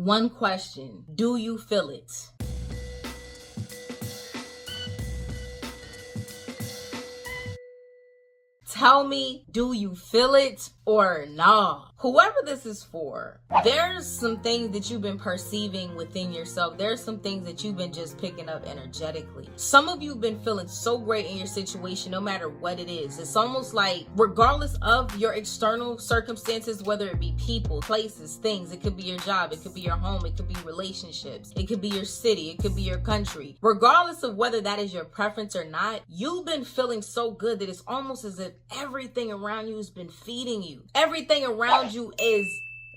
One question. Do you feel it? Tell me, do you feel it or nah? Whoever this is for, there's some things that you've been perceiving within yourself. There's some things that you've been just picking up energetically. Some of you have been feeling so great in your situation, no matter what it is. It's almost like, regardless of your external circumstances, whether it be people, places, things, it could be your job, it could be your home, it could be relationships, it could be your city, it could be your country. Regardless of whether that is your preference or not, you've been feeling so good that it's almost as if everything around you has been feeding you. Everything around you is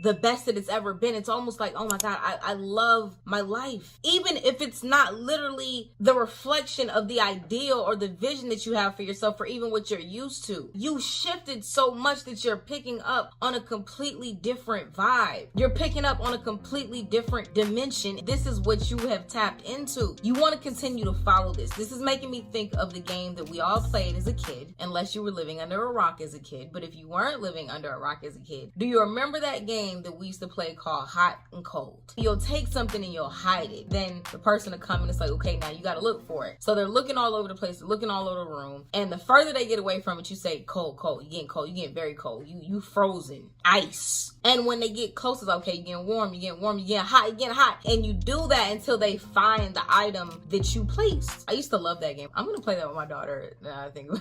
the best that it's ever been. It's almost like, oh my God, I love my life. Even if it's not literally the reflection of the ideal or the vision that you have for yourself, or even what you're used to. You shifted so much that you're picking up on a completely different vibe. You're picking up on a completely different dimension. This is what you have tapped into. You want to continue to follow this. This is making me think of the game that we all played as a kid, unless you were living under a rock as a kid. But if you weren't living under a rock as a kid, do you remember that game that we used to play called Hot and Cold? You'll take something and you'll hide it. Then the person will come and it's like, okay, now you got to look for it. So they're looking all over the place, they're looking all over the room. And the further they get away from it, you say, cold, cold. You're getting cold. You're getting very cold. You frozen. Ice. And when they get close, it's okay, you're getting warm, you're getting warm, you're getting hot, you're getting hot. And you do that until they find the item that you placed. I used to love that game. I'm going to play that with my daughter now I think.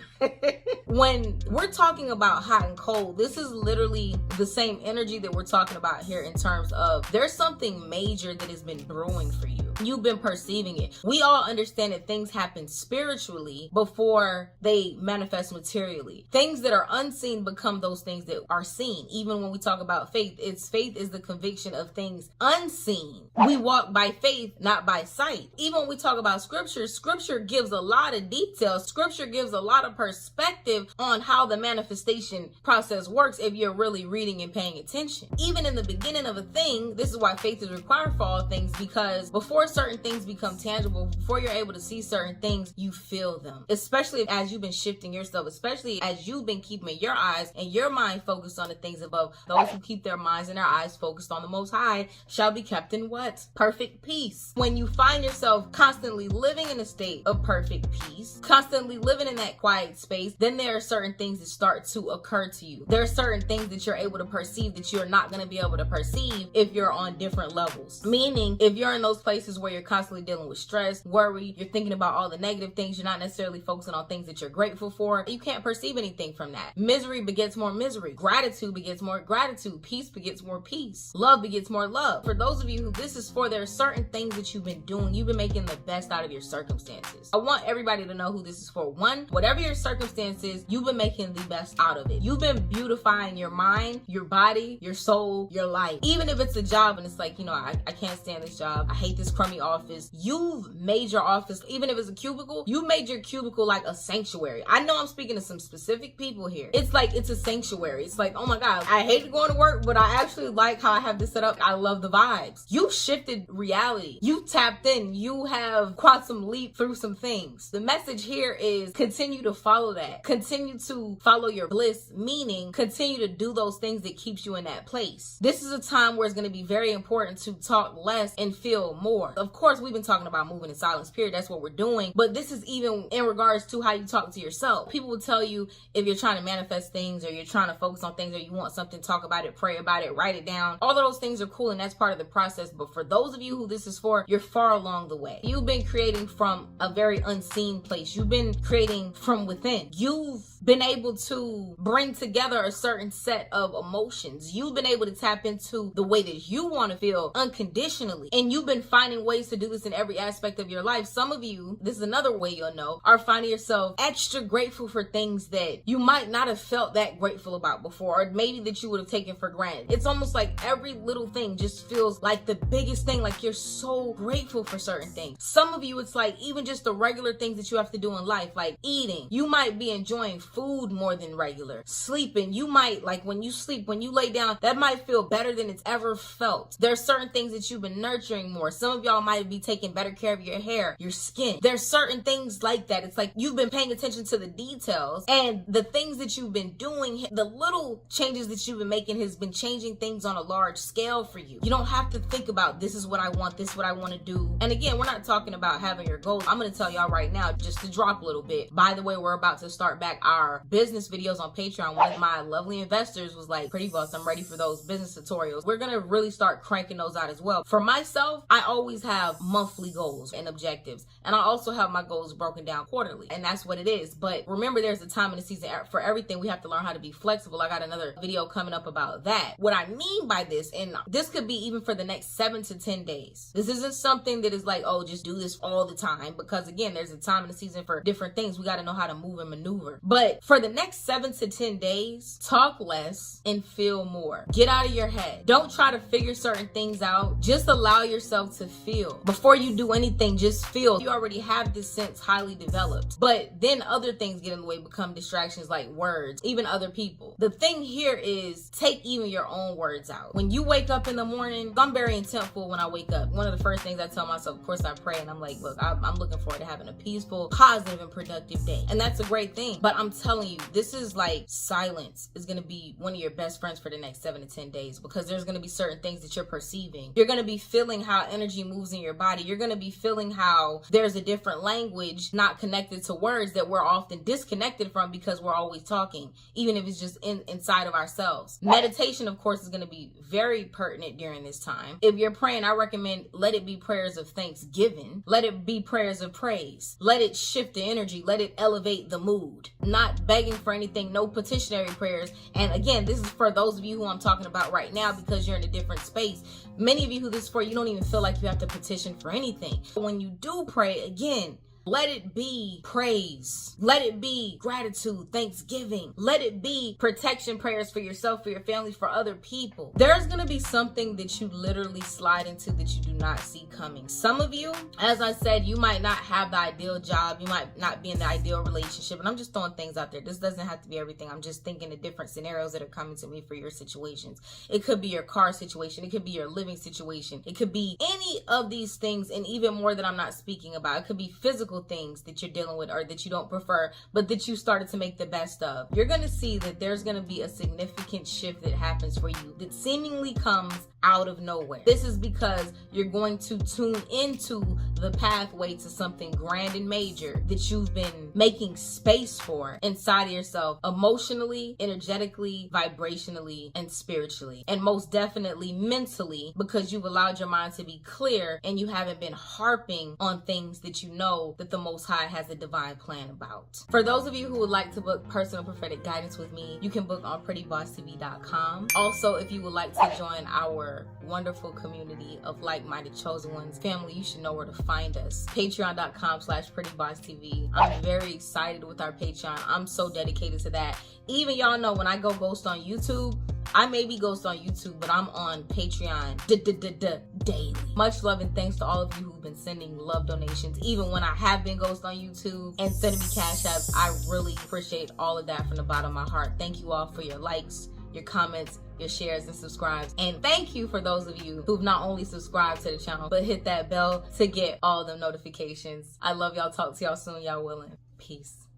When we're talking about hot and cold, this is literally the same energy that we're talking about here, in terms of there's something major that has been brewing for you. You've been perceiving it. We all understand that things happen spiritually before they manifest materially. Things that are unseen become those things that are seen. Even when we talk about faith, faith is the conviction of things unseen. We walk by faith, not by sight. Even when we talk about scripture gives a lot of details. Scripture gives a lot of perspective on how the manifestation process works if you're really reading and paying attention. Even in the beginning of a thing, this is why faith is required for all things, because before certain things become tangible, before you're able to see certain things, you feel them. Especially as you've been shifting yourself, especially as you've been keeping your eyes and your mind focused on the things above. Those who keep their minds and their eyes focused on the Most High shall be kept in what? Perfect peace. When you find yourself constantly living in a state of perfect peace, constantly living in that quiet space, then there are certain things that start to occur to you. There are certain things that you're able to perceive that you're not going to be able to perceive if you're on different levels. Meaning, if you're in those places where you're constantly dealing with stress, worry, you're thinking about all the negative things, you're not necessarily focusing on things that you're grateful for, you can't perceive anything from that. Misery begets more misery. Gratitude begets more gratitude. Peace begets more peace. Love begets more love. For those of you who this is for, there are certain things that you've been doing. You've been making the best out of your circumstances. I want everybody to know who this is for. One, whatever your circumstances, you've been making the best out of it. You've been beautifying your mind, your body, your soul, your life. Even if it's a job and it's like, I can't stand this job. I hate this crummy office. You've made your office, even if it's a cubicle, you made your cubicle like a sanctuary. I know I'm speaking to some specific people here. It's like it's a sanctuary. It's like, oh my God, I hate going to work, but I actually like how I have this set up. I love the vibes. You shifted reality. You tapped in. You have quantum leap through some things. The message here is continue to follow that. Continue to follow your bliss, meaning continue to do those things that keeps you in that place. This is a time where it's going to be very important to talk less and feel more. Of course, we've been talking about moving in silence, period. That's what we're doing. But this is even in regards to how you talk to yourself. People will tell you if you're trying to manifest things or you're trying to focus on things or you want something, talk about it, pray about it, write it down. All of those things are cool and that's part of the process. But for those of you who this is for, you're far along the way. You've been creating from a very unseen place. You've been creating from within. You've been able to bring together a certain set of emotions. You've been able to tap into the way that you want to feel unconditionally. And you've been finding ways to do this in every aspect of your life. Some of you, this is another way you'll know, are finding yourself extra grateful for things that you might not have felt that grateful about before, or maybe that you would have taken for granted. It's almost like every little thing just feels like the biggest thing, like you're so grateful for certain things. Some of you, it's like even just the regular things that you have to do in life, like eating. You might be enjoying food more than regular. Sleeping, you might, like when you sleep, when you lay down, that might feel better than it's ever felt. There's certain things that you've been nurturing more. Some of y'all might be taking better care of your hair, your skin. There's certain things like that. It's like you've been paying attention to the details, and the things that you've been doing, the little changes that you've been making has been changing things on a large scale for you. You don't have to think about this is what I want, this is what I want to do. And again, we're not talking about having your goals. I'm going to tell y'all right now, just to drop a little bit. By the way, we're about to start back our business videos on Patreon. One of my lovely investors was like, Pretty Boss, I'm ready for those business tutorials. We're going to really start cranking those out as well. For myself, I always have monthly goals and objectives. And I also have my goals broken down quarterly. And that's what it is. But remember, there's a time in the season for everything. We have to learn how to be flexible. I got another video coming up about that. What I mean by this, and this could be even for the next 7 to 10 days. This isn't something that is like, oh, just do this all the time. Because again, there's a time in the season for different things. We got to know how to move and maneuver. But for the next 7 to 10 days, talk less and feel more. Get out of your head. Don't try to figure certain things out. Just allow yourself to feel. Before you do anything, just feel. You already have this sense highly developed. But then other things get in the way, become distractions like words, even other people. The thing here is take even your own words out. When you wake up in the morning, I'm very intentful when I wake up. One of the first things I tell myself, of course I pray, and I'm like, look, I'm looking forward to having a peaceful, positive, and productive day. And that's a great thing. But I'm telling you, this is like silence is going to be one of your best friends for the next 7 to 10 days, because there's going to be certain things that you're perceiving. You're going to be feeling how energy moves in your body. You're going to be feeling how there's a different language not connected to words that we're often disconnected from because we're always talking, even if it's just inside of ourselves. Meditation, of course, is going to be very pertinent during this time. If you're praying, I recommend let it be prayers of thanksgiving. Let it be prayers of praise. Let it shift the energy. Let it elevate the mood. Not begging for anything, no petitionary prayers. And again, this is for those of you who I'm talking about right now because you're in a different space. Many of you who this is for, you don't even feel like you have to petition for anything. When you do pray, again, let it be praise. Let it be gratitude, thanksgiving. Let it be protection prayers for yourself, for your family, for other people. There's going to be something that you literally slide into that you do not see coming. Some of you, as I said, you might not have the ideal job. You might not be in the ideal relationship. And I'm just throwing things out there. This doesn't have to be everything. I'm just thinking of different scenarios that are coming to me for your situations. It could be your car situation. It could be your living situation. It could be any of these things, and even more that I'm not speaking about. It could be physical things that you're dealing with or that you don't prefer, but that you started to make the best of. You're going to see that there's going to be a significant shift that happens for you that seemingly comes out of nowhere. This is because you're going to tune into the pathway to something grand and major that you've been making space for inside of yourself, emotionally, energetically, vibrationally, and spiritually, and most definitely mentally, because you've allowed your mind to be clear and you haven't been harping on things that you know that the Most High has a divine plan about. For those of you who would like to book personal prophetic guidance with me, you can book on prettybosstv.com. Also, if you would like to join our wonderful community of like-minded chosen ones, family, you should know where to find us. Patreon.com/prettybosstv. I'm very excited with our Patreon. I'm so dedicated to that. Even y'all know when I go ghost on YouTube, I may be ghost on YouTube, but I'm on Patreon daily. Much love and thanks to all of you who've been sending love donations, even when I have been ghost on YouTube, and sending me cash apps. I really appreciate all of that from the bottom of my heart. Thank you all for your likes, your comments, your shares, and subscribes. And thank you for those of you who've not only subscribed to the channel, but hit that bell to get all the notifications. I love y'all. Talk to y'all soon. Y'all willing. Peace.